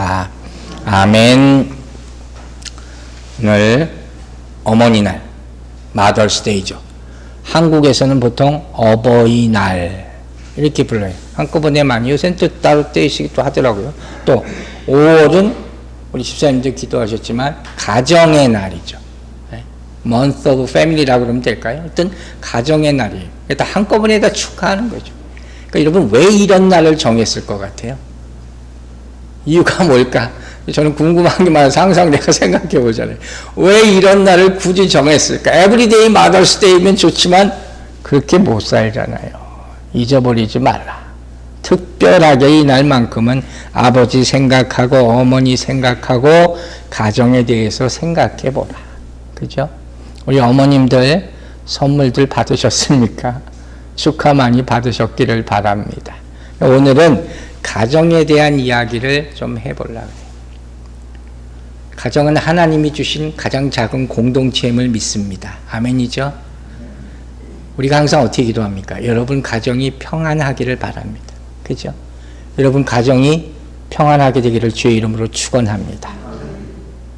믿습니다. 아멘. 오늘 어머니날, 마더스데이죠. 한국에서는 보통 어버이날 이렇게 불러요. 한꺼번에 많이 요새는 또 따로 떼시기도 하더라고요. 또 5월은 우리 집사님도 기도하셨지만 가정의 날이죠. Month of Family라고 그러면 될까요? 어떤 가정의 날이에요. 다 한꺼번에 다 축하하는 거죠. 그러니까 여러분 왜 이런 날을 정했을 것 같아요? 이유가 뭘까? 저는 궁금한 게 많아서 항상 내가 생각해 보잖아요. 왜 이런 날을 굳이 정했을까? Everyday Mother's Day면 좋지만 그렇게 못 살잖아요. 잊어버리지 말라. 특별하게 이 날만큼은 아버지 생각하고 어머니 생각하고 가정에 대해서 생각해 보라. 그죠? 우리 어머님들 선물들 받으셨습니까? 축하 많이 받으셨기를 바랍니다. 오늘은 가정에 대한 이야기를 좀 해보려고 해요. 가정은 하나님이 주신 가장 작은 공동체임을 믿습니다. 아멘이죠? 우리가 항상 어떻게 기도합니까? 여러분 가정이 평안하기를 바랍니다. 그죠? 여러분 가정이 평안하게 되기를 주의 이름으로 축원합니다.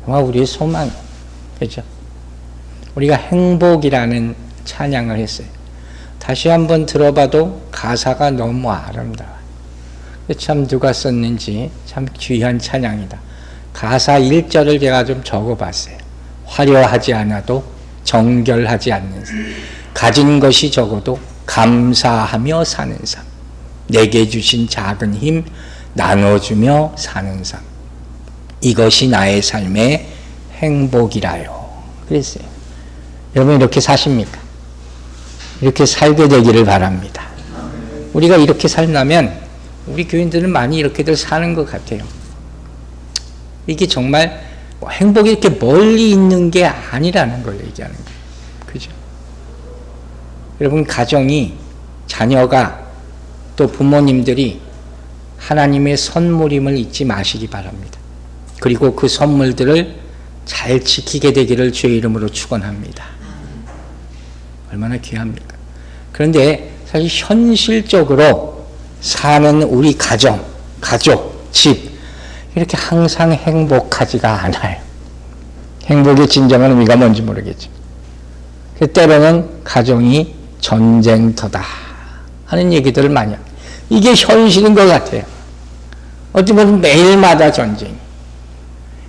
정말 우리의 소망. 그죠? 우리가 행복이라는 찬양을 했어요. 다시 한번 들어봐도 가사가 너무 아름다워요. 참 누가 썼는지 참 귀한 찬양이다. 가사 1절을 제가 좀 적어봤어요. 화려하지 않아도 정결하지 않는 삶. 가진 것이 적어도 감사하며 사는 삶. 내게 주신 작은 힘 나눠주며 사는 삶. 이것이 나의 삶의 행복이라요. 그랬어요. 여러분 이렇게 사십니까? 이렇게 살게 되기를 바랍니다. 우리가 이렇게 살려면 우리 교인들은 많이 이렇게들 사는 것 같아요. 이게 정말 행복이 이렇게 멀리 있는 게 아니라는 걸 얘기하는 거예요. 그죠? 여러분 가정이, 자녀가, 또 부모님들이 하나님의 선물임을 잊지 마시기 바랍니다. 그리고 그 선물들을 잘 지키게 되기를 주의 이름으로 축원합니다. 얼마나 귀합니까? 그런데 사실 현실적으로 사는 우리 가정, 가족, 집 이렇게 항상 행복하지가 않아요. 행복의 진정한 의미가 뭔지 모르겠죠. 때로는 가정이 전쟁터다 하는 얘기들을 많이 합니다. 이게 현실인 것 같아요. 어찌 보면 매일마다 전쟁.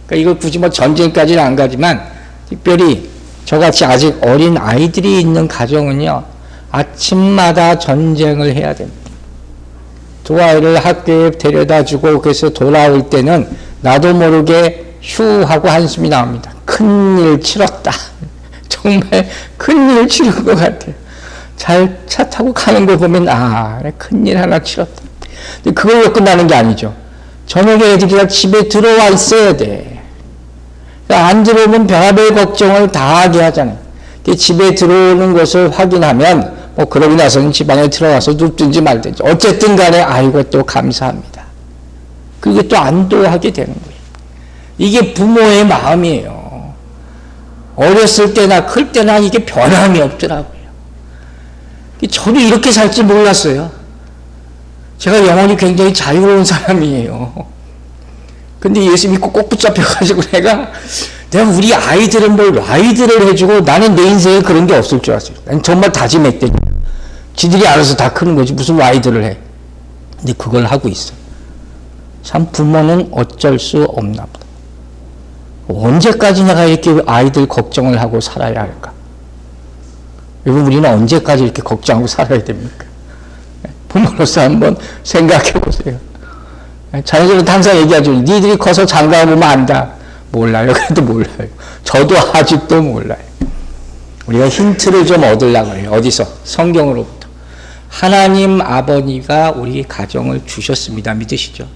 그러니까 이거 굳이 뭐 전쟁까지는 안 가지만 특별히 저같이 아직 어린 아이들이 있는 가정은요, 아침마다 전쟁을 해야 됩니다. 두 아이를 학교에 데려다 주고 그래서 돌아올 때는 나도 모르게 휴 하고 한숨이 나옵니다. 큰일 치렀다. 정말 큰일 치른 것 같아요. 잘 차 타고 가는 거 보면 큰일 하나 치렀다. 근데 그걸로 끝나는 게 아니죠. 저녁에 애들이 다 집에 들어와 있어야 돼. 그러니까 안 들어오면 별의별 걱정을 다 하게 하잖아요. 집에 들어오는 것을 확인하면 그러고 나서는 집 안에 들어가서 눕든지 말든지 어쨌든 간에 아이고 또 감사합니다. 그게 또 안도하게 되는 거예요. 이게 부모의 마음이에요. 어렸을 때나 클 때나 이게 변함이 없더라고요. 저도 이렇게 살 줄 몰랐어요. 제가 영혼이 굉장히 자유로운 사람이에요. 근데 예수 믿고 꼭 붙잡혀가지고 내가 우리 아이들은 뭘 라이드를 해주고 나는 내 인생에 그런 게 없을 줄 알았어요. 난 정말 다짐했더니 지들이 알아서 다 크는 거지 무슨 라이드를 해. 근데 그걸 하고 있어. 참 부모는 어쩔 수 없나 보다. 언제까지 내가 이렇게 아이들 걱정을 하고 살아야 할까? 여러분 우리는 언제까지 이렇게 걱정하고 살아야 됩니까? 부모로서 한번 생각해 보세요. 자녀들은 항상 얘기하죠. 니들이 커서 장가 보면 안다. 몰라요. 그래도 몰라요. 저도 아직도 몰라요. 우리가 힌트를 좀 얻으려고 해요. 어디서? 성경으로부터. 하나님 아버지가 우리 가정을 주셨습니다. 믿으시죠?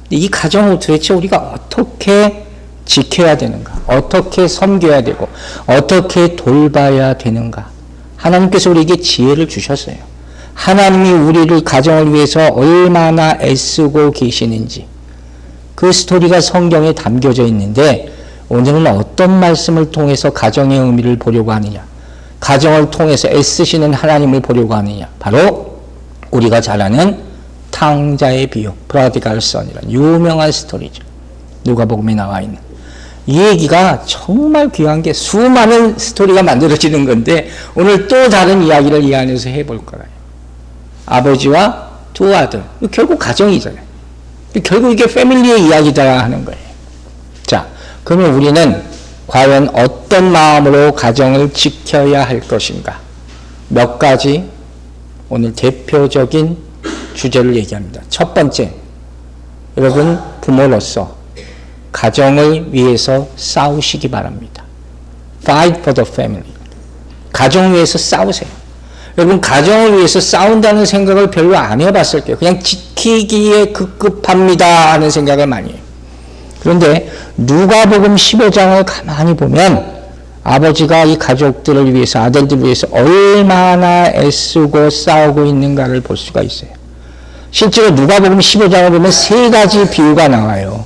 근데 이 가정을 도대체 우리가 어떻게 지켜야 되는가? 어떻게 섬겨야 되고 어떻게 돌봐야 되는가? 하나님께서 우리에게 지혜를 주셨어요. 하나님이 우리를 가정을 위해서 얼마나 애쓰고 계시는지 그 스토리가 성경에 담겨져 있는데 오늘은 어떤 말씀을 통해서 가정의 의미를 보려고 하느냐, 가정을 통해서 애쓰시는 하나님을 보려고 하느냐, 바로 우리가 잘 아는 탕자의 비유, 프로디갈 선이라는 유명한 스토리죠. 누가복음에 나와 있는. 이 얘기가 정말 귀한 게 수많은 스토리가 만들어지는 건데 오늘 또 다른 이야기를 이 안에서 해볼 거예요. 아버지와 두 아들. 결국 가정이잖아요. 결국 이게 패밀리의 이야기다 하는 거예요. 자, 그러면 우리는 과연 어떤 마음으로 가정을 지켜야 할 것인가? 몇 가지 오늘 대표적인 주제를 얘기합니다. 첫 번째, 여러분 부모로서 가정을 위해서 싸우시기 바랍니다. Fight for the family. 가정을 위해서 싸우세요. 여러분 가정을 위해서 싸운다는 생각을 별로 안 해봤을 거예요. 그냥 지키기에 급급합니다 하는 생각을 많이 해요. 그런데 누가복음 15장을 가만히 보면 아버지가 이 가족들을 위해서, 아들들을 위해서 얼마나 애쓰고 싸우고 있는가를 볼 수가 있어요. 실제로 누가복음 15장을 보면 세 가지 비유가 나와요.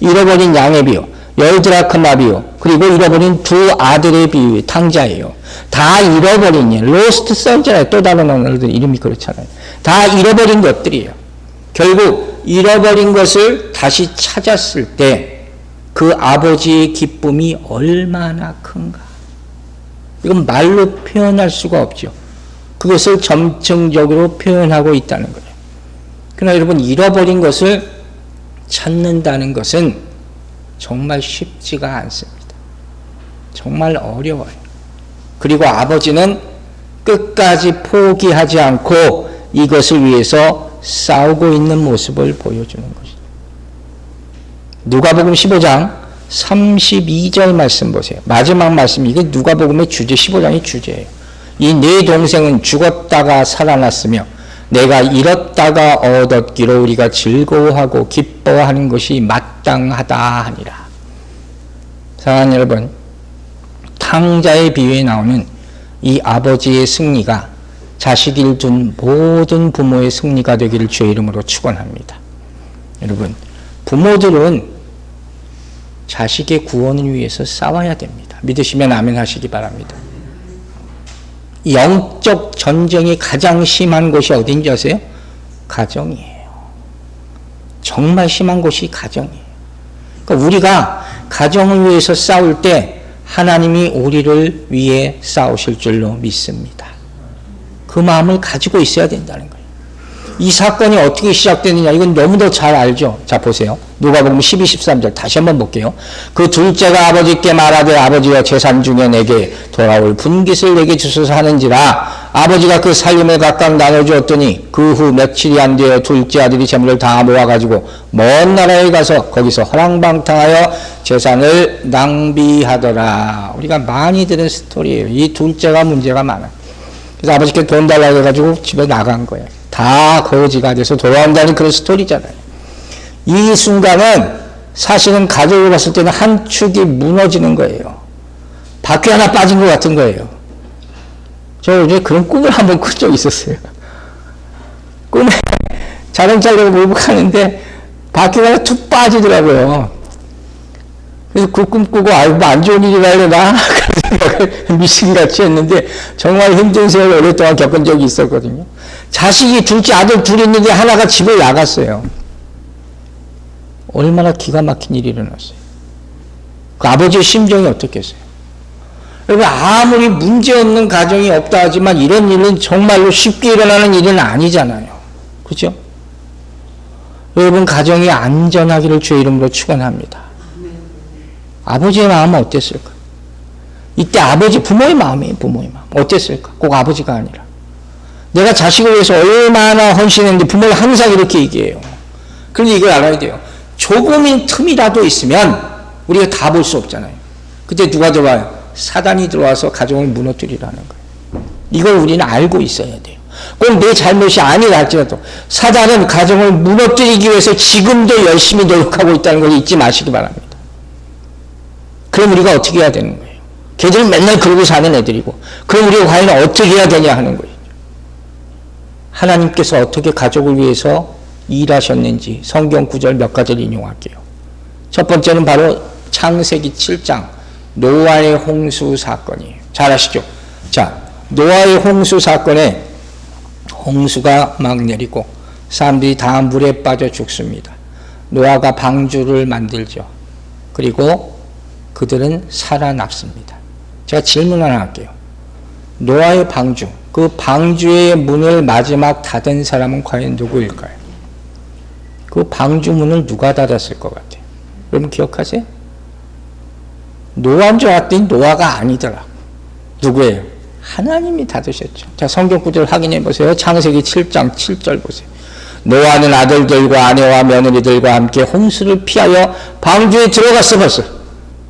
잃어버린 양의 비유, 열드라크마 비유, 그리고 잃어버린 두 아들의 비유, 탕자예요. 다 잃어버린 일, 로스트 선잖아요. 또 다른 언어들 이름이 그렇잖아요. 다 잃어버린 것들이에요. 결국 잃어버린 것을 다시 찾았을 때 그 아버지의 기쁨이 얼마나 큰가. 이건 말로 표현할 수가 없죠. 그것을 점층적으로 표현하고 있다는 거예요. 그러나 여러분 잃어버린 것을 찾는다는 것은 정말 쉽지가 않습니다. 정말 어려워요. 그리고 아버지는 끝까지 포기하지 않고 이것을 위해서 싸우고 있는 모습을 보여주는 것이죠. 누가복음 15장 32절 말씀 보세요. 마지막 말씀, 이게 누가복음의 주제, 15장의 주제예요. 이 네 동생은 죽었다가 살아났으며 내가 잃었다가 얻었기로 우리가 즐거워하고 기뻐하는 것이 마땅하다 하니라. 사랑하는 여러분, 탕자의 비유에 나오는 이 아버지의 승리가 자식을 둔 모든 부모의 승리가 되기를 주의 이름으로 축원합니다. 여러분, 부모들은 자식의 구원을 위해서 싸워야 됩니다. 믿으시면 아멘 하시기 바랍니다. 영적 전쟁이 가장 심한 곳이 어딘지 아세요? 가정이에요. 정말 심한 곳이 가정이에요. 그러니까 우리가 가정을 위해서 싸울 때 하나님이 우리를 위해 싸우실 줄로 믿습니다. 그 마음을 가지고 있어야 된다는 거예요. 이 사건이 어떻게 시작되느냐, 이건 너무도 잘 알죠. 자, 보세요. 누가복음 12, 13절 다시 한번 볼게요. 그 둘째가 아버지께 말하되 아버지여 재산 중에 내게 돌아올 분깃을 내게 주소서 하는지라. 아버지가 그 살림을 각각 나눠주었더니 그 후 며칠이 안 되어 둘째 아들이 재물을 다 모아가지고 먼 나라에 가서 거기서 허랑방탕하여 재산을 낭비하더라. 우리가 많이 들은 스토리예요. 이 둘째가 문제가 많아요. 그래서 아버지께 돈 달라고 해가지고 집에 나간 거예요. 다 거지가 돼서 돌아온다는 그런 스토리잖아요. 이 순간은 사실은 가족을 봤을 때는 한 축이 무너지는 거예요. 바퀴 하나 빠진 것 같은 거예요. 저 이제 그런 꿈을 한번 꾼 적이 있었어요. 꿈에 자동차를 몰고 가는데 바퀴가 하나 툭 빠지더라고요. 그래서 그 꿈 꾸고 아이고 안 좋은 일이 날려나 그런 생각을 미신같이 했는데 정말 힘든 세월을 오랫동안 겪은 적이 있었거든요. 자식이 둘째 아들 둘이 있는데 하나가 집을 나갔어요. 얼마나 기가 막힌 일이 일어났어요. 그 아버지의 심정이 어떻겠어요? 여러분, 아무리 문제없는 가정이 없다 하지만 이런 일은 정말로 쉽게 일어나는 일은 아니잖아요. 그죠? 여러분, 가정이 안전하기를 주의 이름으로 축원합니다. 아버지의 마음은 어땠을까? 이때 아버지, 부모의 마음이에요. 부모의 마음. 어땠을까? 꼭 아버지가 아니라. 내가 자식을 위해서 얼마나 헌신했는데 부모를 항상 이렇게 얘기해요. 그런데 이걸 알아야 돼요. 조금의 틈이라도 있으면 우리가 다 볼 수 없잖아요. 그때 누가 들어와요? 사단이 들어와서 가정을 무너뜨리라는 거예요. 이걸 우리는 알고 있어야 돼요. 꼭 내 잘못이 아니라 할지라도 사단은 가정을 무너뜨리기 위해서 지금도 열심히 노력하고 있다는 걸 잊지 마시기 바랍니다. 그럼 우리가 어떻게 해야 되는 거예요? 걔들은 맨날 그러고 사는 애들이고, 그럼 우리가 과연 어떻게 해야 되냐 하는 거예요. 하나님께서 어떻게 가족을 위해서 일하셨는지 성경 구절 몇 가지를 인용할게요. 첫 번째는 바로 창세기 7장 노아의 홍수 사건이에요. 잘 아시죠? 자, 노아의 홍수 사건에 홍수가 막 내리고 사람들이 다 물에 빠져 죽습니다. 노아가 방주를 만들죠. 그리고 그들은 살아났습니다. 제가 질문 하나 할게요. 노아의 방주, 그 방주의 문을 마지막 닫은 사람은 과연 누구일까요? 그 방주 문을 누가 닫았을 것 같아요? 여러분 기억하세요? 노아인 줄 알았더니 노아가 아니더라. 누구예요? 하나님이 닫으셨죠. 자, 성경 구절 확인해 보세요. 창세기 7장 7절 보세요. 노아는 아들들과 아내와 며느리들과 함께 홍수를 피하여 방주에 들어갔어. 벌써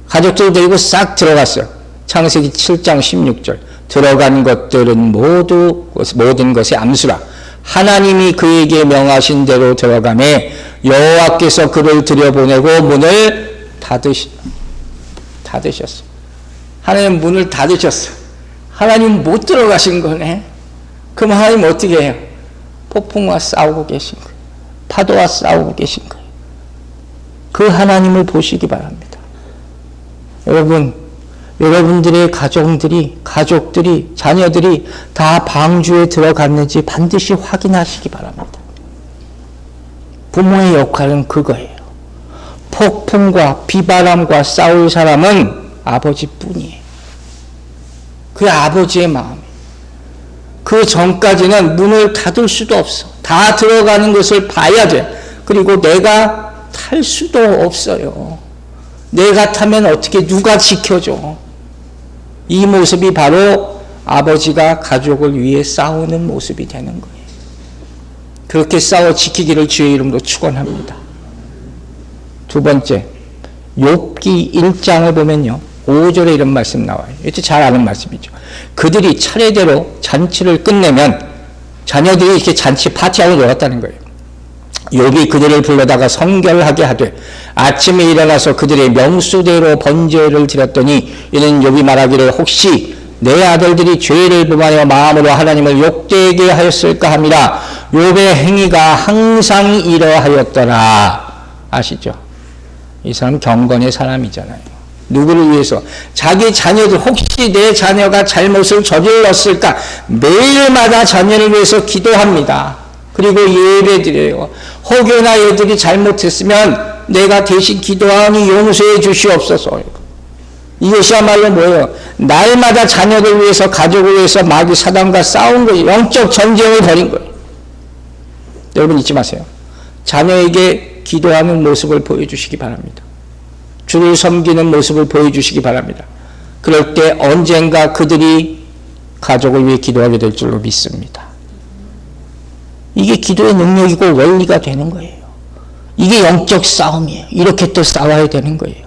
가족들 데리고 싹 들어갔어. 창세기 7장 16절. 들어간 것들은 모든 것의 암수라. 하나님이 그에게 명하신 대로 들어가매 여호와께서 그를 들여보내고 문을 닫으셨어. 하나님 문을 닫으셨어. 하나님 못 들어가신 거네. 그럼 하나님 어떻게 해요? 폭풍과 싸우고 계신 거예요. 파도와 싸우고 계신 거예요. 그 하나님을 보시기 바랍니다. 여러분들의 가족들이, 자녀들이 다 방주에 들어갔는지 반드시 확인하시기 바랍니다. 부모의 역할은 그거예요. 폭풍과 비바람과 싸울 사람은 아버지뿐이에요. 그 아버지의 마음이에요. 그 전까지는 문을 닫을 수도 없어. 다 들어가는 것을 봐야 돼. 그리고 내가 탈 수도 없어요. 내가 타면 어떻게 누가 지켜줘? 이 모습이 바로 아버지가 가족을 위해 싸우는 모습이 되는 거예요. 그렇게 싸워 지키기를 주의 이름으로 축원합니다. 두 번째, 욥기 1장을 보면요, 5절에 이런 말씀 나와요. 이것도 잘 아는 말씀이죠. 그들이 차례대로 잔치를 끝내면 자녀들이 이렇게 잔치 파티하고 놀았다는 거예요. 욥이 그들을 불러다가 성결하게 하되 아침에 일어나서 그들의 명수대로 번제를 드렸더니 이는 욥이 말하기를 혹시 내 아들들이 죄를 범하여 마음으로 하나님을 욕되게 하였을까 함이라. 욥의 행위가 항상 이러하였더라. 아시죠? 이 사람 경건의 사람이잖아요. 누구를 위해서? 자기 자녀들, 혹시 내 자녀가 잘못을 저질렀을까? 매일마다 자녀를 위해서 기도합니다. 그리고 예배드려요. 혹여나 얘들이 잘못했으면 내가 대신 기도하니 용서해 주시옵소서. 이것이야말로 뭐예요? 날마다 자녀들 위해서, 가족을 위해서 마귀 사단과 싸운 거예요. 영적 전쟁을 벌인 거예요. 여러분 잊지 마세요. 자녀에게 기도하는 모습을 보여주시기 바랍니다. 주를 섬기는 모습을 보여주시기 바랍니다. 그럴 때 언젠가 그들이 가족을 위해 기도하게 될 줄로 믿습니다. 이게 기도의 능력이고 원리가 되는 거예요. 이게 영적 싸움이에요. 이렇게 또 싸워야 되는 거예요.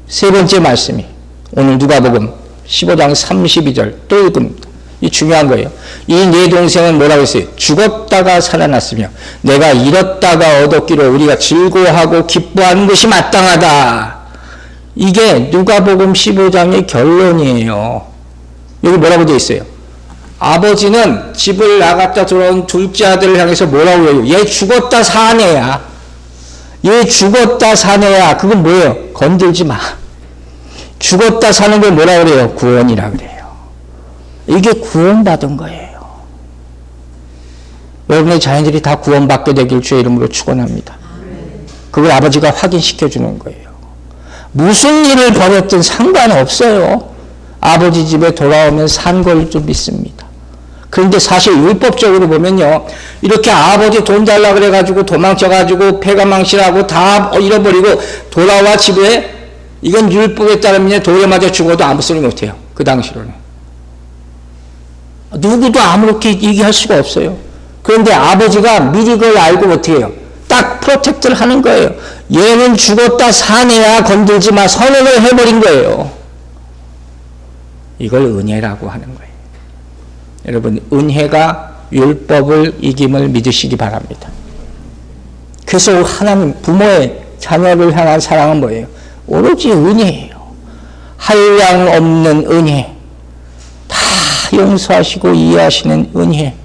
세 번째 말씀이 오늘 누가복음 15장 32절 또 읽습니다. 이 중요한 거예요. 이 내 동생은 뭐라고 했어요? 죽었다가 살아났으며 내가 잃었다가 얻었기로 우리가 즐거워하고 기뻐하는 것이 마땅하다. 이게 누가복음 15장의 결론이에요. 여기 뭐라고 되어 있어요? 아버지는 집을 나갔다 들어온 둘째 아들을 향해서 뭐라고 해요? 얘 죽었다 사네야. 얘 죽었다 사네야. 그건 뭐예요? 건들지 마. 죽었다 사는 걸 뭐라고 그래요? 구원이라 그래요. 이게 구원받은 거예요. 여러분의 자녀들이 다 구원받게 되길 주의 이름으로 축원합니다. 그걸 아버지가 확인시켜 주는 거예요. 무슨 일을 벌였든 상관없어요. 아버지 집에 돌아오면 산 걸 좀 믿습니다. 그런데 사실 율법적으로 보면요, 이렇게 아버지 돈 달라 그래가지고 도망쳐가지고 폐가망신하고 다 잃어버리고 돌아와 집에, 이건 율법에 따르면 돌에 맞아 죽어도 아무 소리 못해요. 그 당시로는 누구도 아무렇게 얘기할 수가 없어요. 그런데 아버지가 미리 그걸 알고 어떻게 해요? 딱 프로텍트를 하는 거예요. 얘는 죽었다 사내야, 건들지 마. 선언을 해버린 거예요. 이걸 은혜라고 하는 거예요. 여러분, 은혜가 율법을 이김을 믿으시기 바랍니다. 그래서 하나님, 부모의 자녀를 향한 사랑은 뭐예요? 오로지 은혜예요. 한량 없는 은혜, 다 용서하시고 이해하시는 은혜,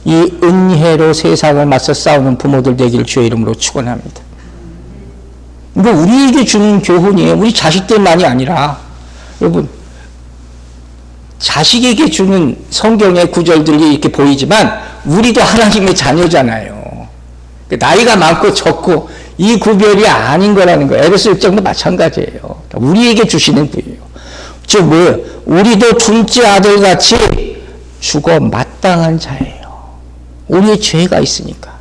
이 은혜로 세상을 맞서 싸우는 부모들 되기를 주의 이름으로 축원합니다. 이거 우리에게 주는 교훈이에요. 우리 자식들만이 아니라, 여러분, 자식에게 주는 성경의 구절들이 이렇게 보이지만 우리도 하나님의 자녀잖아요. 나이가 많고 적고 이 구별이 아닌 거라는 거예요. 에베소 1장도 마찬가지예요. 우리에게 주시는 부예요. 즉 뭐예요? 우리도 둘째 아들같이 죽어 마땅한 자예요. 우리의 죄가 있으니까.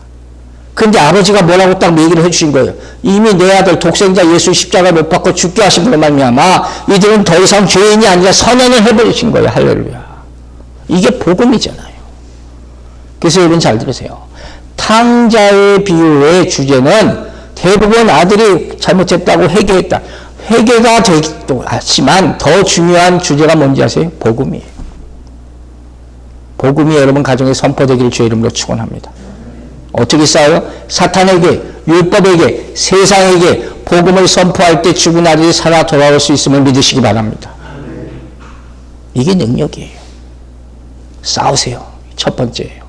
근데 아버지가 뭐라고 딱 얘기를 해주신 거예요. 이미 내 아들 독생자 예수 십자가 못 박고 죽게 하심으로 말미암아 이들은 더 이상 죄인이 아니라 선언을 해버리신 거예요. 할렐루야. 이게 복음이잖아요. 그래서 여러분 잘 들으세요. 탕자의 비유의 주제는 대부분 아들이 잘못했다고 회개했다. 회개가 되기도 하지만 더 중요한 주제가 뭔지 아세요? 복음이에요. 복음이 여러분 가정에 선포되기를 주의 이름으로 축원합니다. 어떻게 싸워요? 사탄에게, 율법에게, 세상에게 복음을 선포할 때 죽은 아들이 살아 돌아올 수 있음을 믿으시기 바랍니다. 이게 능력이에요. 싸우세요. 첫 번째예요.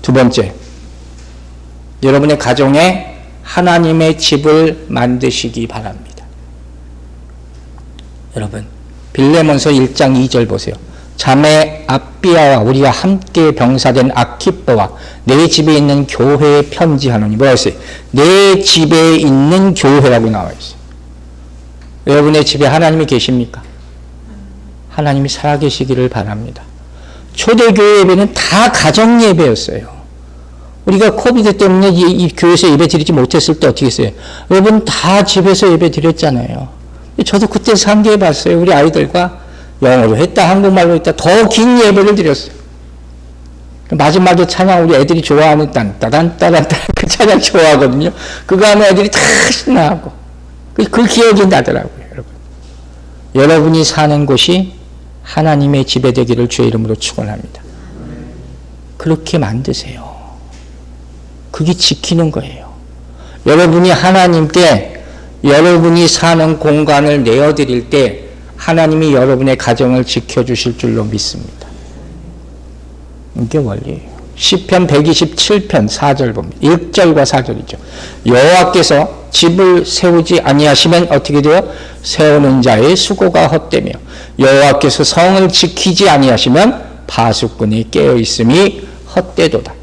두 번째, 여러분의 가정에 하나님의 집을 만드시기 바랍니다. 여러분, 빌레몬서 1장 2절 보세요. 자매 아비아와 우리가 함께 병사된 아키뽀와 내 집에 있는 교회에 편지하노니. 뭐라 했어요? 내 집에 있는 교회라고 나와 있어요. 여러분의 집에 하나님이 계십니까? 하나님이 살아계시기를 바랍니다. 초대교회 예배는 다 가정 예배였어요. 우리가 코비드 때문에 이 교회에서 예배 드리지 못했을 때 어떻게 했어요? 여러분 다 집에서 예배 드렸잖아요. 저도 그때 상기해 봤어요. 우리 아이들과 영어로 했다, 한국말로 했다, 더 긴 예배를 드렸어요. 마지막에 찬양 우리 애들이 좋아하는 딴따단따단따 그 찬양 좋아하거든요. 그거 하면 애들이 다 신나하고. 그 기억이 나더라고요, 여러분. 여러분이 사는 곳이 하나님의 집에 되기를 주의 이름으로 축원합니다. 그렇게 만드세요. 그게 지키는 거예요. 여러분이 하나님께 여러분이 사는 공간을 내어드릴 때 하나님이 여러분의 가정을 지켜주실 줄로 믿습니다. 이게 원리예요. 시편 127편 4절 봅니다. 1절과 4절이죠. 여호와께서 집을 세우지 아니하시면 어떻게 돼요? 세우는 자의 수고가 헛되며 여호와께서 성을 지키지 아니하시면 파수꾼이 깨어있음이 헛되도다.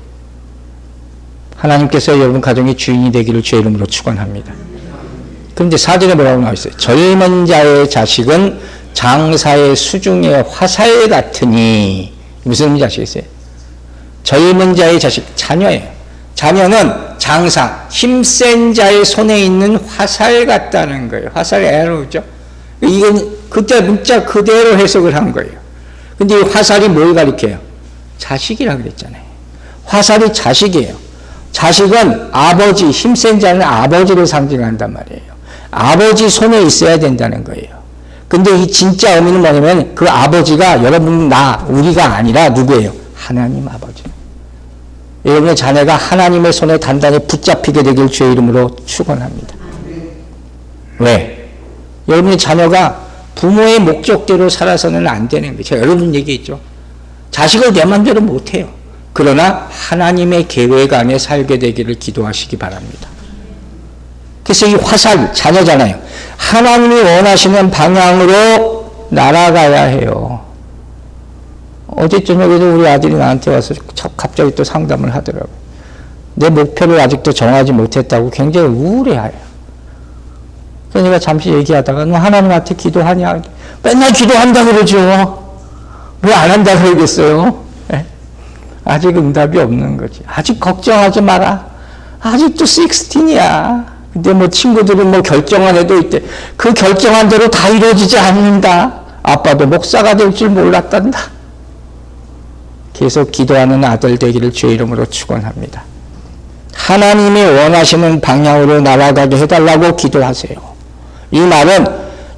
하나님께서 여러분 가정의 주인이 되기를 주의 이름으로 축원합니다. 그런데 4절에 뭐라고 나와 있어요? 젊은 자의 자식은 장사의 수중의 화살 같으니. 무슨 의미인지 아시겠어요? 젊은 자의 자식, 자녀예요. 자녀는 장사, 힘센 자의 손에 있는 화살 같다는 거예요. 화살 에로죠. 이건 그때 문자 그대로 해석을 한 거예요. 근데 이 화살이 뭘 가리켜요? 자식이라고 그랬잖아요. 화살이 자식이에요. 자식은 아버지, 힘센 자는 아버지를 상징한단 말이에요. 아버지 손에 있어야 된다는 거예요. 근데 이 진짜 의미는 뭐냐면 그 아버지가 여러분, 우리가 아니라 누구예요? 하나님 아버지. 여러분의 자녀가 하나님의 손에 단단히 붙잡히게 되길 주의 이름으로 축원합니다. 왜? 여러분의 자녀가 부모의 목적대로 살아서는 안 되는 거예요. 제가 여러분 얘기했죠. 자식을 내 맘대로 못해요. 그러나 하나님의 계획 안에 살게 되기를 기도하시기 바랍니다. 그래서 이 화살, 자녀잖아요. 하나님이 원하시는 방향으로 날아가야 해요. 어제 저녁에도 우리 아들이 나한테 와서 갑자기 또 상담을 하더라고요. 내 목표를 아직도 정하지 못했다고 굉장히 우울해해요. 그래서 내가 잠시 얘기하다가 너 하나님한테 기도하냐? 맨날 기도한다 그러죠. 왜 안 한다 그러겠어요? 네? 아직 응답이 없는 거지. 아직 걱정하지 마라. 아직도 16이야. 근데 뭐 친구들은 뭐 결정한 애도 있대. 그 결정한 대로 다 이루어지지 않는다. 아빠도 목사가 될 줄 몰랐단다. 계속 기도하는 아들 되기를 주의 이름으로 축원합니다. 하나님이 원하시는 방향으로 날아가게 해달라고 기도하세요. 이 말은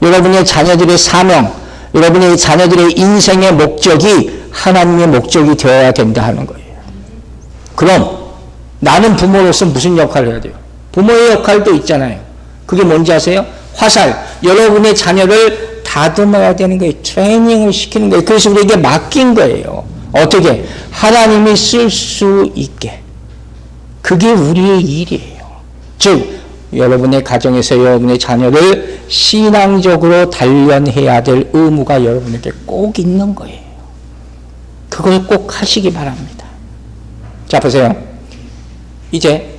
여러분의 자녀들의 사명, 여러분의 자녀들의 인생의 목적이 하나님의 목적이 되어야 된다 하는 거예요. 그럼 나는 부모로서 무슨 역할을 해야 돼요? 부모의 역할도 있잖아요. 그게 뭔지 아세요? 화살. 여러분의 자녀를 다듬어야 되는 거예요. 트레이닝을 시키는 거예요. 그래서 우리에게 맡긴 거예요. 어떻게? 하나님이 쓸 수 있게. 그게 우리의 일이에요. 즉 여러분의 가정에서 여러분의 자녀를 신앙적으로 단련해야 될 의무가 여러분에게 꼭 있는 거예요. 그걸 꼭 하시기 바랍니다. 자, 보세요. 이제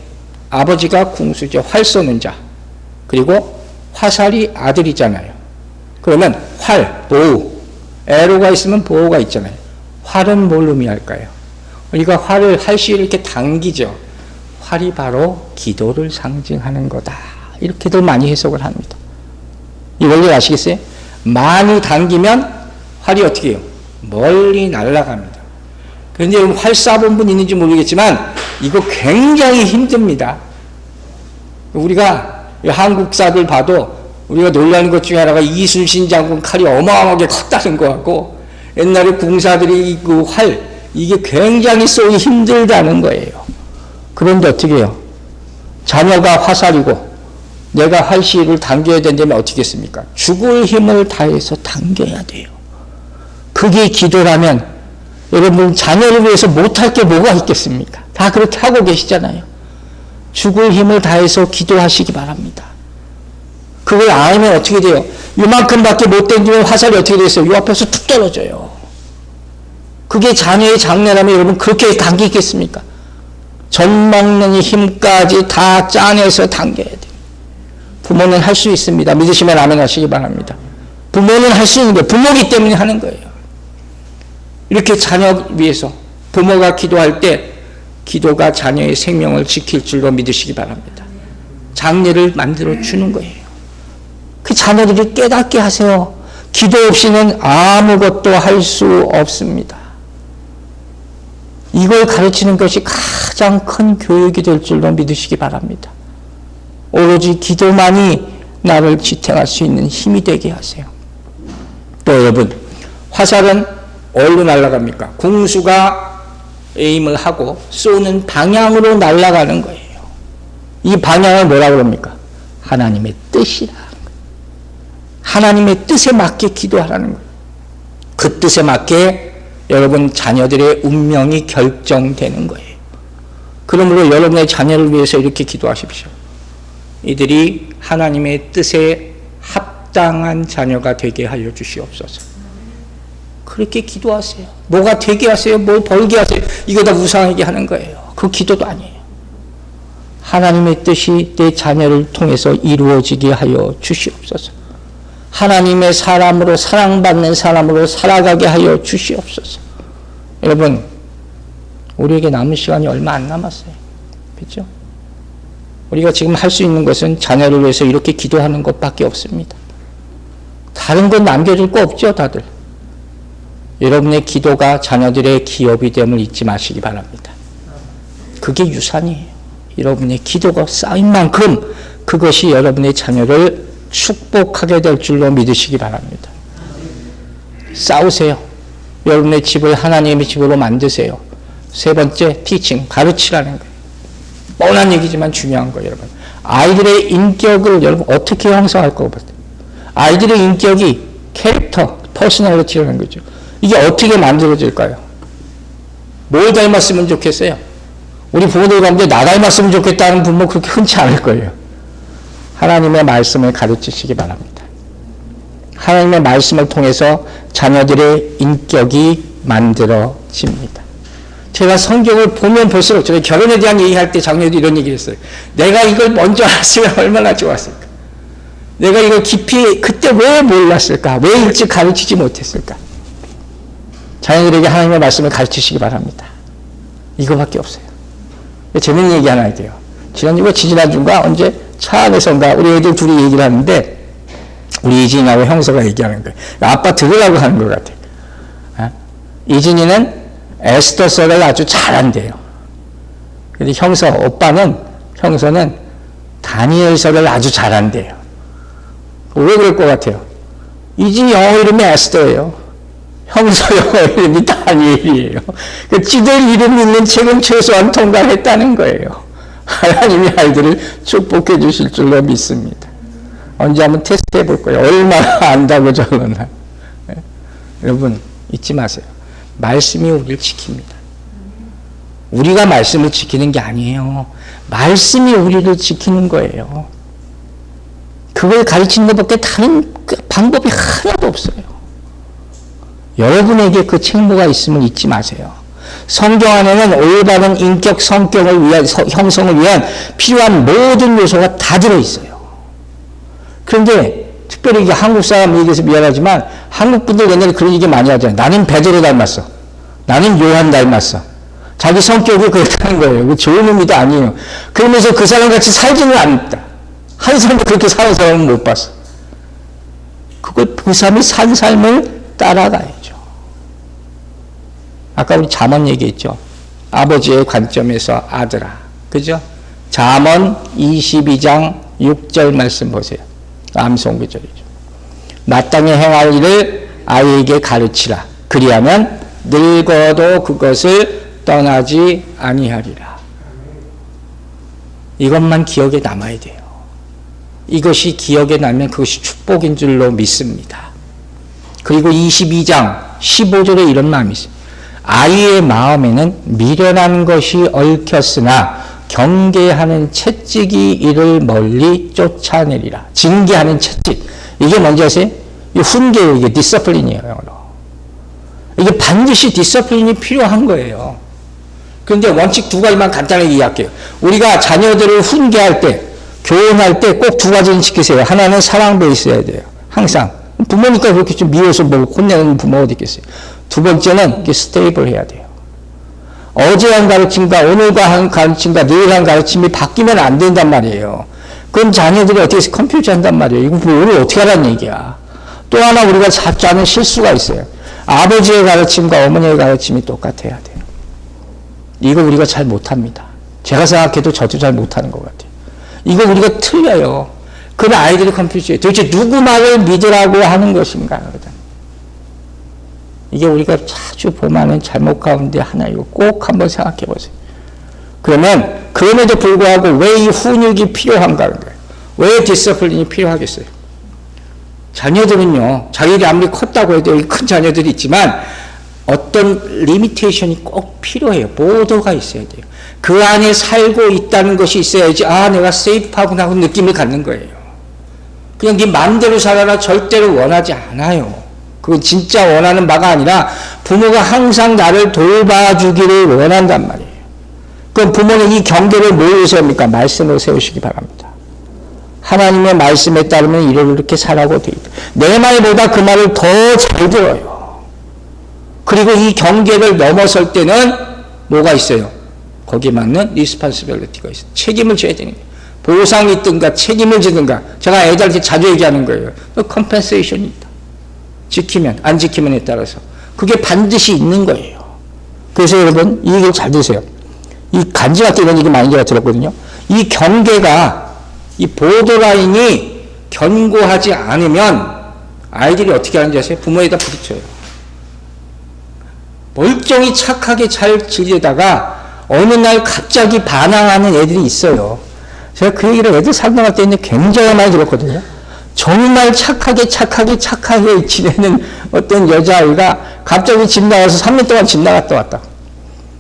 아버지가 궁수죠. 활 쏘는 자. 그리고 화살이 아들이잖아요. 그러면 활, 보호. 에로가 있으면 보호가 있잖아요. 활은 뭘 의미할까요? 우리가 활을 활시를 이렇게 당기죠. 활이 바로 기도를 상징하는 거다. 이렇게들 많이 해석을 합니다. 이 원리 아시겠어요? 많이 당기면 활이 어떻게 해요? 멀리 날아갑니다. 그런데 활 쏴본 분 있는지 모르겠지만 이거 굉장히 힘듭니다. 우리가 한국사들 봐도 우리가 놀라는 것 중에 하나가 이순신 장군 칼이 어마어마하게 컸다는 거하고 옛날에 궁사들이 그 활, 이게 굉장히 쏘기 힘들다는 거예요. 그런데 어떻게 해요? 자녀가 화살이고 내가 활시를 당겨야 된다면 어떻게 했습니까? 죽을 힘을 다해서 당겨야 돼요. 그게 기도라면 여러분 자녀를 위해서 못할 게 뭐가 있겠습니까? 다 그렇게 하고 계시잖아요. 죽을 힘을 다해서 기도하시기 바랍니다. 그걸 알면 어떻게 돼요? 이만큼밖에 못 당기면 화살이 어떻게 되겠어요? 이 앞에서 툭 떨어져요. 그게 자녀의 장래라면 여러분 그렇게 당기겠습니까? 젖 먹는 힘까지 다 짜내서 당겨야 돼요. 부모는 할 수 있습니다. 믿으시면 아멘 하시기 바랍니다. 부모는 할 수 있는 게 부모이기 때문에 하는 거예요. 이렇게 자녀 위해서 부모가 기도할 때 기도가 자녀의 생명을 지킬 줄로 믿으시기 바랍니다. 장래를 만들어 주는 거예요. 그 자녀들이 깨닫게 하세요. 기도 없이는 아무것도 할 수 없습니다. 이걸 가르치는 것이 가장 큰 교육이 될 줄로 믿으시기 바랍니다. 오로지 기도만이 나를 지탱할 수 있는 힘이 되게 하세요. 또 여러분, 화살은 어디로 날아갑니까? 궁수가 에임을 하고 쏘는 방향으로 날아가는 거예요. 이 방향을 뭐라 그럽니까? 하나님의 뜻이라. 하나님의 뜻에 맞게 기도하라는 거예요. 그 뜻에 맞게 여러분 자녀들의 운명이 결정되는 거예요. 그러므로 여러분의 자녀를 위해서 이렇게 기도하십시오. 이들이 하나님의 뜻에 합당한 자녀가 되게 하여 주시옵소서. 그렇게 기도하세요. 뭐가 되게 하세요? 뭘 벌게 하세요? 이거 다 우상에게 하는 거예요. 그 기도도 아니에요. 하나님의 뜻이 내 자녀를 통해서 이루어지게 하여 주시옵소서. 하나님의 사람으로 사랑받는 사람으로 살아가게 하여 주시옵소서. 여러분, 우리에게 남은 시간이 얼마 안 남았어요. 그렇죠? 우리가 지금 할 수 있는 것은 자녀를 위해서 이렇게 기도하는 것밖에 없습니다. 다른 건 남겨줄 거 없죠, 다들. 여러분의 기도가 자녀들의 기업이 됨을 잊지 마시기 바랍니다. 그게 유산이에요. 여러분의 기도가 쌓인 만큼 그것이 여러분의 자녀를 축복하게 될 줄로 믿으시기 바랍니다. 싸우세요. 여러분의 집을 하나님의 집으로 만드세요. 세 번째, 티칭, 가르치라는 거예요. 뻔한 얘기지만 중요한 거예요, 여러분. 아이들의 인격을 여러분 어떻게 형성할 거 같아요? 아이들의 인격이 캐릭터, 퍼스널리티라는 거죠. 이게 어떻게 만들어질까요? 뭘 닮았으면 좋겠어요? 우리 부모들 가운데 나 닮았으면 좋겠다는 부모 그렇게 흔치 않을 거예요. 하나님의 말씀을 가르치시기 바랍니다. 하나님의 말씀을 통해서 자녀들의 인격이 만들어집니다. 제가 성경을 보면 볼수록 제가 결혼에 대한 얘기할 때 작년에도 이런 얘기를 했어요. 내가 이걸 먼저 알았으면 얼마나 좋았을까. 내가 이걸 깊이 그때 왜 몰랐을까. 왜 일찍 가르치지 못했을까. 자녀들에게 하나님의 말씀을 가르치시기 바랍니다. 이거밖에 없어요. 재밌는 얘기 하나 할게요. 지난주인가 언제 차 안에서인가 우리 애들 둘이 얘기를 하는데 우리 이진이하고 형서가 얘기하는 거예요. 아빠 들으라고 하는 것 같아요. 이진이는 에스더서를 아주 잘한대요. 근데 형서는 다니엘서를 아주 잘한대요. 왜 그럴 것 같아요? 이진이 영어 이름이 에스더예요. 형서 영어 이름이 다니엘이에요. 그 지들 이름 있는 책은 최소한 통과했다는 거예요. 하나님이 아이들을 축복해 주실 줄로 믿습니다. 언제 한번 테스트 해볼 거예요. 얼마나 안다고 적었나. 네? 여러분 잊지 마세요. 말씀이 우리를 지킵니다. 우리가 말씀을 지키는 게 아니에요. 말씀이 우리를 지키는 거예요. 그걸 가르치는 것밖에 다른 방법이 하나도 없어요. 여러분에게 그 책무가 있음을 잊지 마세요. 성경 안에는 올바른 인격 성격을 위한, 형성을 위한 필요한 모든 요소가 다 들어있어요. 그런데 특별히 이게 한국 사람 얘기해서 미안하지만 한국 분들 옛날에 그런 얘기 많이 하잖아요. 나는 베드로 닮았어. 나는 요한 닮았어. 자기 성격이 그렇다는 거예요. 좋은 의미도 아니에요. 그러면서 그 사람 같이 살지는 않는다. 한 사람도 그렇게 사는 사람은 못 봤어. 그 사람이 산 삶을 따라가야죠. 아까 우리 잠언 얘기했죠. 아버지의 관점에서 아들아. 그죠? 잠언 22장 6절 말씀 보세요. 암송 구절이죠. 마땅히 행할 일을 아이에게 가르치라. 그리하면 늙어도 그것을 떠나지 아니하리라. 이것만 기억에 남아야 돼요. 이것이 기억에 나면 그것이 축복인 줄로 믿습니다. 그리고 22장 15절에 이런 마음이 있어요. 아이의 마음에는 미련한 것이 얽혔으나 경계하는 채찍이 이를 멀리 쫓아내리라. 징계하는 채찍. 이게 뭔지 아세요? 이 훈계예요. 이게 디서플린이에요. 영어로. 이게 반드시 디서플린이 필요한 거예요. 그런데 원칙 두 가지만 간단하게 이해할게요. 우리가 자녀들을 훈계할 때, 교훈할 때 꼭 두 가지는 지키세요. 하나는 사랑도 있어야 돼요. 항상. 부모니까 그렇게 좀 미워서 뭐 혼내는 부모가 어디 있겠어요. 두 번째는 이게 스테이블 해야 돼요. 어제 한 가르침과 오늘과 한 가르침과 내일 한 가르침이 바뀌면 안 된단 말이에요. 그럼 자녀들이 어떻게 컴퓨터 한단 말이에요. 이거 우리 어떻게 하라는 얘기야. 또 하나 우리가 잡지 않은 실수가 있어요. 아버지의 가르침과 어머니의 가르침이 똑같아야 돼요. 이거 우리가 잘 못합니다. 제가 생각해도 저도 잘 못하는 것 같아요. 이거 우리가 틀려요. 그럼 아이들이 컴퓨터에 도대체 누구 말을 믿으라고 하는 것인가. 이게 우리가 자주 범하는 잘못 가운데 하나이고 꼭 한번 생각해 보세요. 그러면 그럼에도 불구하고 왜 이 훈육이 필요한가? 왜 디서플린이 필요하겠어요? 자녀들은요, 자녀들이 아무리 컸다고 해도 큰 자녀들이 있지만 어떤 리미테이션이 꼭 필요해요. 보더가 있어야 돼요. 그 안에 살고 있다는 것이 있어야지 내가 세이프하구나 하고 느낌을 갖는 거예요. 그냥 네 마음대로 살아라 절대로 원하지 않아요. 그건 진짜 원하는 바가 아니라 부모가 항상 나를 돌봐주기를 원한단 말이에요. 그럼 부모는 이 경계를 뭘 세웁니까? 말씀을 세우시기 바랍니다. 하나님의 말씀에 따르면 이렇게 살라고 되어 있다. 내 말보다 그 말을 더 잘 들어요. 그리고 이 경계를 넘어설 때는 뭐가 있어요? 거기에 맞는 리스폰시빌리티가 있어요. 책임을 져야 되는 거예요. 보상이 있든가 책임을 지든가. 제가 애들한테 자주 얘기하는 거예요. 컴펜세이션이 있다. 지키면 안 지키면에 따라서 그게 반드시 있는 거예요. 그래서 여러분 이 얘기를 잘 들으세요. 이 간지럽게 이런 얘기 많이 제가 들었거든요. 이 경계가 이 보더라인이 견고하지 않으면 아이들이 어떻게 하는지 아세요? 부모에다 부딪혀요. 멀쩡히 착하게 잘 지내다가 어느 날 갑자기 반항하는 애들이 있어요. 제가 그 얘기를 애들 상담할 때 굉장히 많이 들었거든요. 정말 착하게 지내는 어떤 여자아이가 갑자기 집 나가서 3년 동안 집 나갔다 왔다.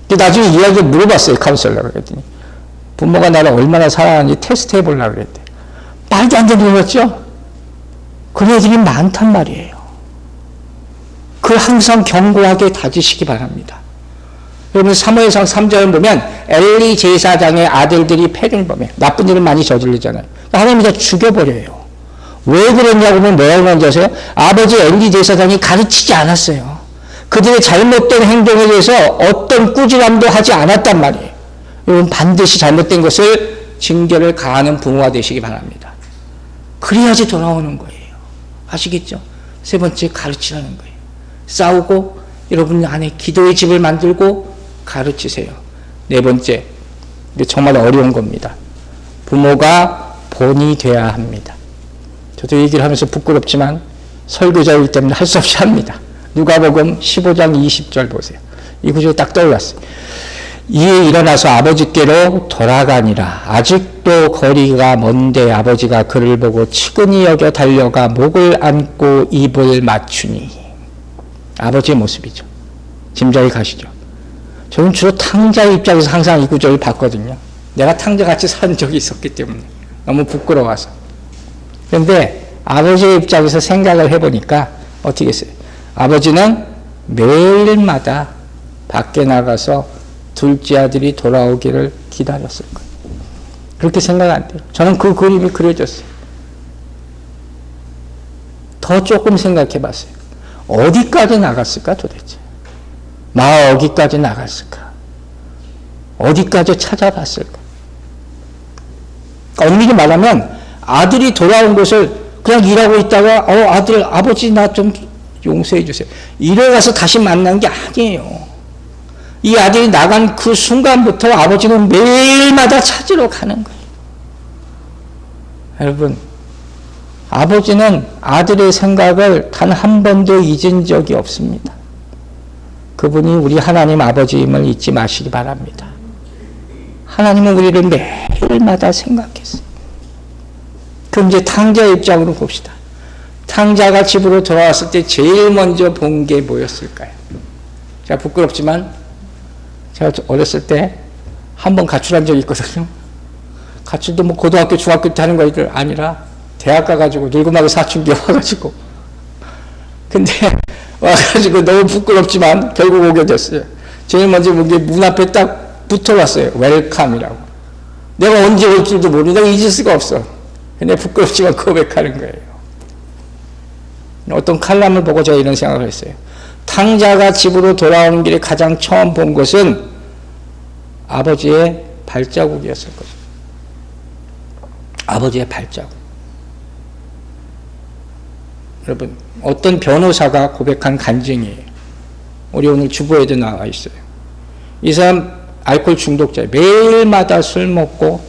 나중에 이야기를 물어봤어요. 카운셀러가. 그랬더니 부모가 나를 얼마나 사랑하는지 테스트 해보려고 그랬대. 말도 안 되는 거였죠? 그런 애들이 많단 말이에요. 그걸 항상 견고하게 다지시기 바랍니다. 여러분 사무엘상 3절을 보면 엘리 제사장의 아들들이 패등범에 나쁜 일을 많이 저지르잖아요. 하나님이 다 죽여버려요. 왜 그랬냐고 하면 뭐라고 하는지 아세요? 아버지 엘리 제사장이 가르치지 않았어요. 그들의 잘못된 행동에 대해서 어떤 꾸지람도 하지 않았단 말이에요. 여러분 반드시 잘못된 것을 징계를 가하는 부모가 되시기 바랍니다. 그래야지 돌아오는 거예요. 아시겠죠? 세 번째 가르치라는 거예요. 싸우고 여러분 안에 기도의 집을 만들고 가르치세요. 네 번째, 이게 정말 어려운 겁니다. 부모가 본이 돼야 합니다. 저도 얘기를 하면서 부끄럽지만 설교자이기 때문에 할 수 없이 합니다. 누가복음 15장 20절 보세요. 이 구절이 딱 떠올랐어요. 이에 일어나서 아버지께로 돌아가니라. 아직도 거리가 먼데 아버지가 그를 보고 측은히 여겨 달려가 목을 안고 입을 맞추니. 아버지의 모습이죠. 짐작이 가시죠. 저는 주로 탕자의 입장에서 항상 이 구절을 봤거든요. 내가 탕자같이 산 적이 있었기 때문에 너무 부끄러워서. 그런데 아버지의 입장에서 생각을 해보니까 어떻게 했어요? 아버지는 매일마다 밖에 나가서 둘째 아들이 돌아오기를 기다렸을 거예요. 그렇게 생각 안 돼요. 저는 그 그림이 그려졌어요. 더 조금 생각해 봤어요. 어디까지 나갔을까 도대체? 어디까지 나갔을까? 어디까지 찾아봤을까? 엄밀히 말하면 아들이 돌아온 것을 그냥 일하고 있다가 아버지 나 좀 용서해 주세요. 이래 가서 다시 만난 게 아니에요. 이 아들이 나간 그 순간부터 아버지는 매일마다 찾으러 가는 거예요. 여러분, 아버지는 아들의 생각을 단 한 번도 잊은 적이 없습니다. 그분이 우리 하나님 아버지임을 잊지 마시기 바랍니다. 하나님은 우리를 매일마다 생각했어요. 그럼 이제 탕자의 입장으로 봅시다. 탕자가 집으로 돌아왔을 때 제일 먼저 본 게 뭐였을까요? 제가 부끄럽지만 제가 어렸을 때 한 번 가출한 적이 있거든요. 가출도 뭐 고등학교, 중학교 때 하는 거 아니라 대학 가가지고 늙음하게 사춘기 와가지고 근데 와가지고 너무 부끄럽지만 결국 오게 됐어요. 제일 먼저 본 게 문 앞에 딱 붙어왔어요. 웰컴이라고. 내가 언제 올 줄도 모르고 내가 잊을 수가 없어. 근데 부끄럽지만 고백하는 거예요. 어떤 칼럼을 보고 제가 이런 생각을 했어요. 탕자가 집으로 돌아오는 길에 가장 처음 본 것은 아버지의 발자국이었을 거죠. 아버지의 발자국. 여러분, 어떤 변호사가 고백한 간증이에요. 우리 오늘 주보에도 나와 있어요. 이 사람 알코올 중독자예요. 매일마다 술 먹고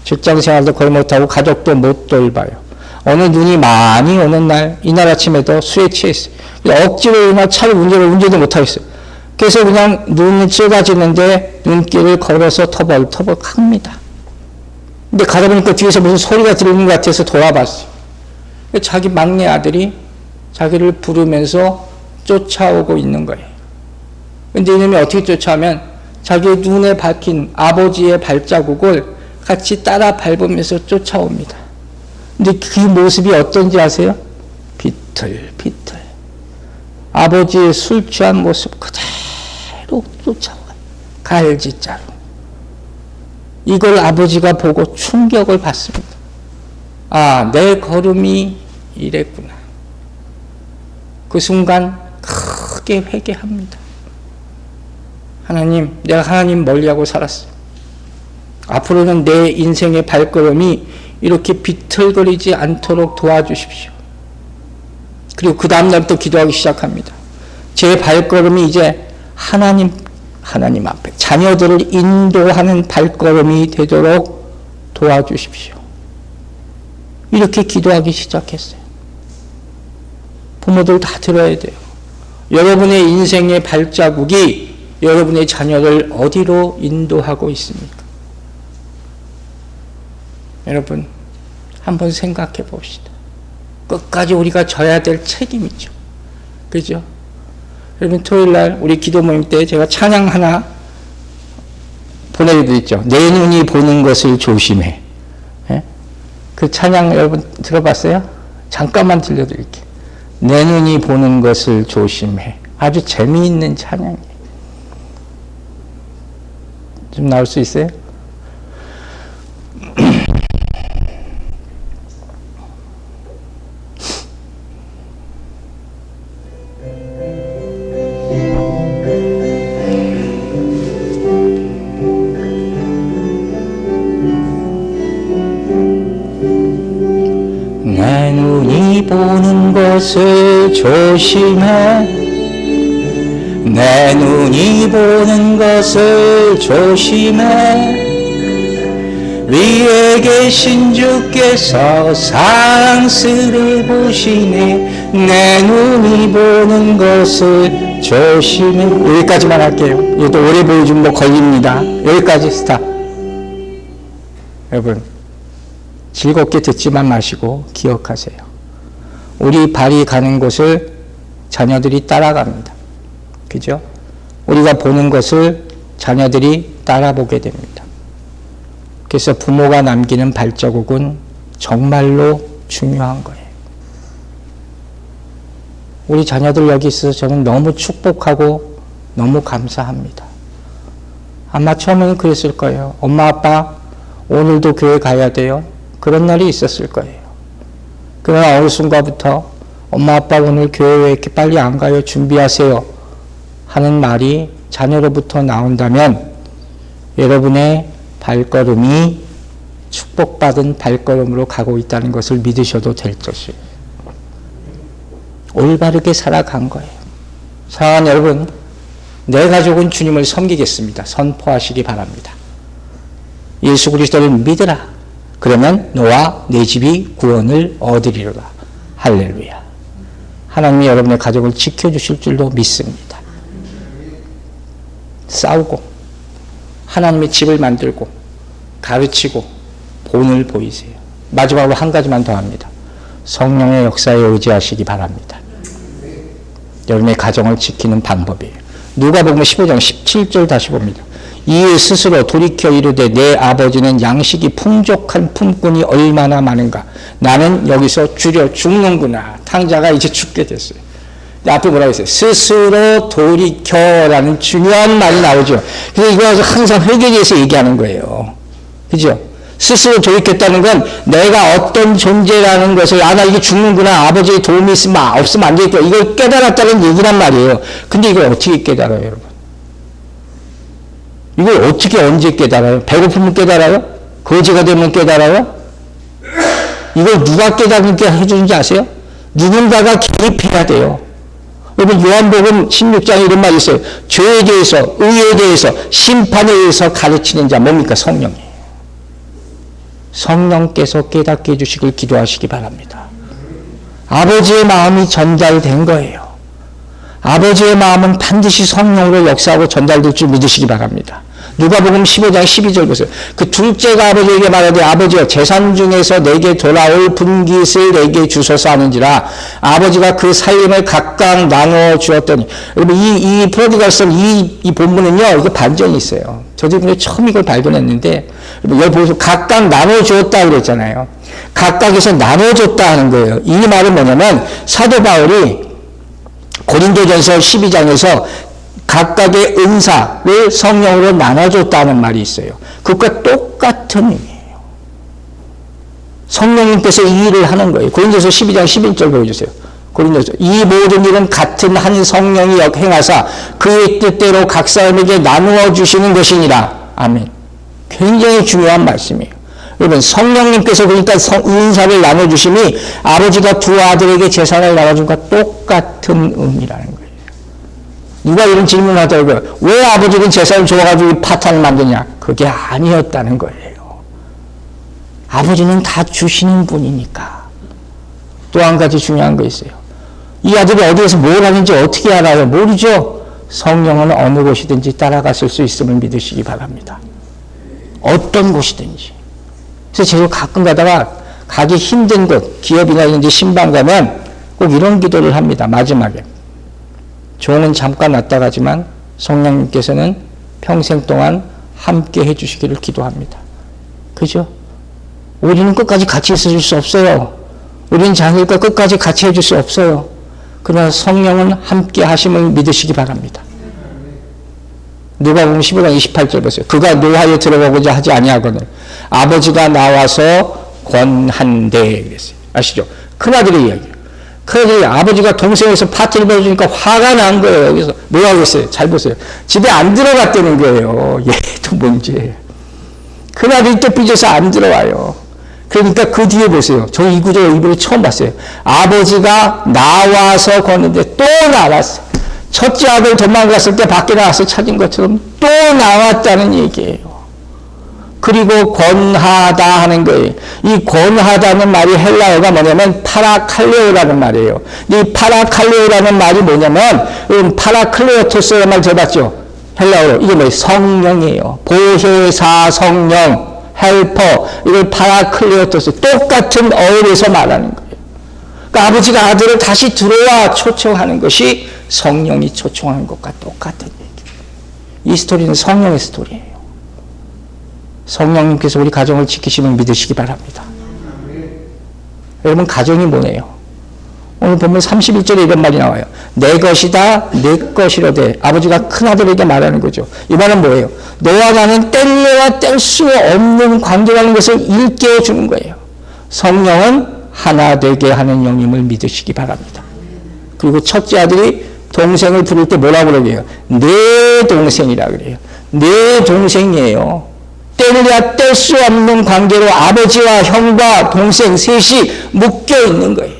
직장생활도 거의 못하고 가족도 못 돌봐요. 어느 눈이 많이 오는 날, 이날 아침에도 술에 취했어요. 억지로 일어나 차를 운전도 못하겠어요. 그래서 그냥 눈이 찌그러지는데 눈길을 걸어서 터벅터벅 합니다. 근데 가다 보니까 뒤에서 무슨 소리가 들리는 것 같아서 돌아봤어요. 자기 막내 아들이 자기를 부르면서 쫓아오고 있는 거예요. 근데 이놈이 어떻게 쫓아오면 자기 눈에 박힌 아버지의 발자국을 같이 따라 밟으면서 쫓아옵니다. 근데 그 모습이 어떤지 아세요? 비틀비틀. 아버지의 술 취한 모습 그대로 쫓아와요. 갈지자로. 이걸 아버지가 보고 충격을 받습니다. 내 걸음이 이랬구나. 그 순간 크게 회개합니다. 하나님, 내가 하나님 멀리하고 살았어요. 앞으로는 내 인생의 발걸음이 이렇게 비틀거리지 않도록 도와주십시오. 그리고 그 다음날부터 기도하기 시작합니다. 제 발걸음이 이제 하나님 앞에 자녀들을 인도하는 발걸음이 되도록 도와주십시오. 이렇게 기도하기 시작했어요. 부모들 다 들어야 돼요. 여러분의 인생의 발자국이 여러분의 자녀를 어디로 인도하고 있습니까? 여러분, 한번 생각해 봅시다. 끝까지 우리가 져야 될 책임이죠. 그죠? 여러분, 토요일날 우리 기도 모임 때 제가 찬양 하나 보내드렸죠. 내 눈이 보는 것을 조심해. 예? 그 찬양 여러분 들어봤어요? 잠깐만 들려드릴게요. 내 눈이 보는 것을 조심해. 아주 재미있는 찬양이에요. 좀 나올 수 있어요? 내 눈이 보는 것을 조심해. 내 눈이 보는 것을 조심해. 위에 계신 주께서 사랑스레 보시네. 내 눈이 보는 것을 조심해. 여기까지만 할게요. 이것도 오래 보여주면 뭐 걸립니다. 여기까지 스탑. 여러분, 즐겁게 듣지만 마시고 기억하세요. 우리 발이 가는 곳을 자녀들이 따라갑니다. 그죠? 우리가 보는 것을 자녀들이 따라보게 됩니다. 그래서 부모가 남기는 발자국은 정말로 중요한 거예요. 우리 자녀들 여기 있어서 저는 너무 축복하고 너무 감사합니다. 아마 처음에는 그랬을 거예요. 엄마, 아빠, 오늘도 교회 가야 돼요? 그런 날이 있었을 거예요. 그러나 어느 순간부터 엄마, 아빠 오늘 교회 왜 이렇게 빨리 안 가요? 준비하세요. 하는 말이 자녀로부터 나온다면 여러분의 발걸음이 축복받은 발걸음으로 가고 있다는 것을 믿으셔도 될 것이에요. 올바르게 살아간 거예요. 사랑하는 여러분, 내 가족은 주님을 섬기겠습니다. 선포하시기 바랍니다. 예수 그리스도를 믿으라. 그러면 너와 내 집이 구원을 얻으리로다. 할렐루야. 하나님이 여러분의 가족을 지켜주실 줄로 믿습니다. 싸우고 하나님의 집을 만들고 가르치고 본을 보이세요. 마지막으로 한 가지만 더 합니다. 성령의 역사에 의지하시기 바랍니다. 여러분의 가정을 지키는 방법이에요. 누가복음 15장 17절 다시 봅니다. 이에 스스로 돌이켜 이르되 내 아버지는 양식이 풍족한 품꾼이 얼마나 많은가. 나는 여기서 줄여 죽는구나. 탕자가 이제 죽게 됐어요. 앞에 뭐라고 했어요? 스스로 돌이켜라는 중요한 말이 나오죠. 그래서 이거 항상 회개에서 얘기하는 거예요. 그죠? 스스로 돌이켰다는 건 내가 어떤 존재라는 것을 나 이게 죽는구나. 아버지의 도움이 없으면 안 되겠다. 이걸 깨달았다는 얘기란 말이에요. 근데 이걸 어떻게 깨달아요, 여러분? 이걸 어떻게 언제 깨달아요? 배고프면 깨달아요? 거지가 되면 깨달아요? 이걸 누가 깨닫게 해주는지 아세요? 누군가가 개입해야 돼요. 여러분 요한복음 16장에 이런 말이 있어요. 죄에 대해서, 의에 대해서, 심판에 대해서 가르치는 자 뭡니까? 성령이에요. 성령께서 깨닫게 해주시길 기도하시기 바랍니다. 아버지의 마음이 전달된 거예요. 아버지의 마음은 반드시 성령으로 역사하고 전달될 줄 믿으시기 바랍니다. 누가복음 15장 12절 보세요. 그 둘째가 아버지에게 말하되 아버지여 재산 중에서 내게 돌아올 분깃을 내게 주소서 하는지라 아버지가 그 살림을 각각 나누어 주었더니 여러분 이 프로디갈선 이 본문은요 이게 반전이 있어요. 저도 이번에 처음 이걸 발견했는데 여기 보세요. 각각 나눠 주었다 그랬잖아요. 각각에서 나눠 줬다 하는 거예요. 이 말은 뭐냐면 사도 바울이 고린도전서 12장에서 각각의 은사를 성령으로 나눠줬다는 말이 있어요. 그것과 똑같은 의미예요. 성령님께서 이 일을 하는 거예요. 고린도서 12장 11절 보여주세요. 고린도서 이 모든 일은 같은 한 성령이 행하사 그의 뜻대로 각 사람에게 나누어 주시는 것이니라. 아멘. 굉장히 중요한 말씀이에요. 여러분 성령님께서 그러니까 은사를 나눠주심이 아버지가 두 아들에게 재산을 나눠준 것과 똑같은 의미라는 거예요. 누가 이런 질문을 하더라고요. 왜 아버지는 재산을 줘가지고 파탄을 만드냐? 그게 아니었다는 거예요. 아버지는 다 주시는 분이니까. 또 한 가지 중요한 거 있어요. 이 아들이 어디에서 뭘 하는지 어떻게 알아요? 모르죠? 성령은 어느 곳이든지 따라갔을 수 있음을 믿으시기 바랍니다. 어떤 곳이든지. 그래서 제가 가끔 가다가 가기 힘든 곳, 기업이나 이런 데 신방 가면 꼭 이런 기도를 합니다. 마지막에. 종은 잠깐 왔다 가지만 성령님께서는 평생 동안 함께 해주시기를 기도합니다. 그죠? 우리는 끝까지 같이 있어줄 수 없어요. 우리는 자녀들과 끝까지 같이 해줄 수 없어요. 그러나 성령은 함께 하심을 믿으시기 바랍니다. 누가복음 15장 28절 보세요. 그가 노하에 들어가고자 하지 아니하거늘 아버지가 나와서 권한대 그랬어요. 아시죠? 큰아들의 이야기예요. 큰아들이 아버지가 동생에서 파티를 벌어주니까 화가 난 거예요. 그래서 뭐라고 했어요? 잘 보세요. 집에 안 들어갔다는 거예요. 얘도 문제예요. 큰아들이 또 삐져서 안 들어와요. 그러니까 그 뒤에 보세요. 저 이 구조 이번에 처음 봤어요. 아버지가 나와서 걷는데 또 나왔어요. 첫째 아들 도망갔을 때 밖에 나와서 찾은 것처럼 또 나왔다는 얘기예요. 그리고 권하다 하는 거예요. 이 권하다는 말이 헬라어가 뭐냐면 파라칼레오라는 말이에요. 이 파라칼레오라는 말이 뭐냐면 파라클레오토스라는 말 들어봤죠? 헬라어로. 이게 뭐예요? 성령이에요. 보혜사 성령, 헬퍼, 이걸 파라클레오토스. 똑같은 어휘에서 말하는 거예요. 그러니까 아버지가 아들을 다시 들어와 초청하는 것이 성령이 초청하는 것과 똑같은 얘기예요. 이 스토리는 성령의 스토리예요. 성령님께서 우리 가정을 지키시면 믿으시기 바랍니다. 여러분 가정이 뭐네요? 오늘 보면 31절에 이런 말이 나와요. 내 것이다, 내 것이로되. 아버지가 큰아들에게 말하는 거죠. 이 말은 뭐예요? 너와 나는 뗄래야 뗄 수 없는 관계라는 것을 일깨워 주는 거예요. 성령은 하나 되게 하는 영임을 믿으시기 바랍니다. 그리고 첫째 아들이 동생을 부를 때 뭐라고 그러게요? 내 동생이라 그래요. 내 동생이에요. 뗄래야 뗄 수 없는 관계로 아버지와 형과 동생 셋이 묶여 있는 거예요.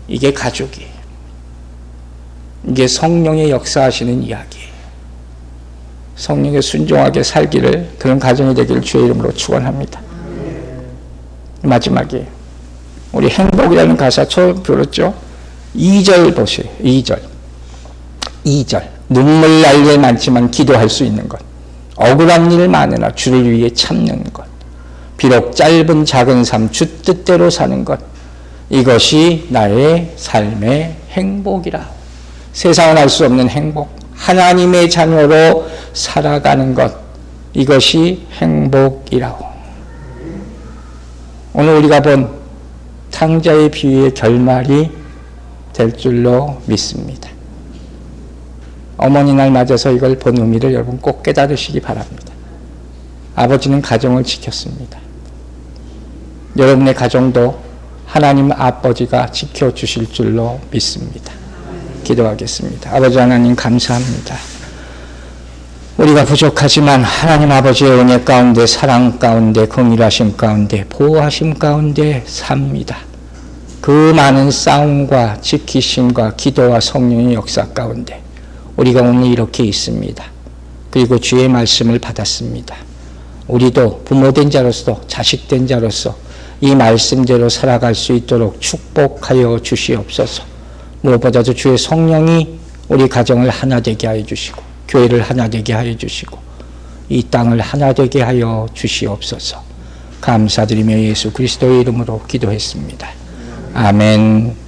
이게 가족이에요. 이게 성령의 역사하시는 이야기예요. 성령에 순종하게 살기를, 그런 가정이 되기를 주의 이름으로 축원합니다. 마지막이에요. 우리 행복이라는 가사 처음 들었죠? 2절 보세요. 2절. 눈물 날 일 많지만 기도할 수 있는 것. 억울한 일 많으나 주를 위해 참는 것. 비록 짧은 작은 삶 주 뜻대로 사는 것. 이것이 나의 삶의 행복이라. 세상은 알 수 없는 행복. 하나님의 자녀로 살아가는 것. 이것이 행복이라고. 오늘 우리가 본 탕자의 비유의 결말이 될 줄로 믿습니다. 어머니 날 맞아서 이걸 본 의미를 여러분 꼭 깨달으시기 바랍니다. 아버지는 가정을 지켰습니다. 여러분의 가정도 하나님 아버지가 지켜주실 줄로 믿습니다. 기도하겠습니다. 아버지 하나님 감사합니다. 우리가 부족하지만 하나님 아버지의 은혜 가운데, 사랑 가운데, 긍휼하심 가운데, 보호하심 가운데 삽니다. 그 많은 싸움과 지키심과 기도와 성령의 역사 가운데 우리가 오늘 이렇게 있습니다. 그리고 주의 말씀을 받았습니다. 우리도 부모된 자로서, 자식된 자로서 이 말씀대로 살아갈 수 있도록 축복하여 주시옵소서. 무엇보다도 주의 성령이 우리 가정을 하나 되게 하여 주시고, 교회를 하나 되게 하여 주시고, 이 땅을 하나 되게 하여 주시옵소서. 감사드리며 예수 그리스도의 이름으로 기도했습니다. 아멘.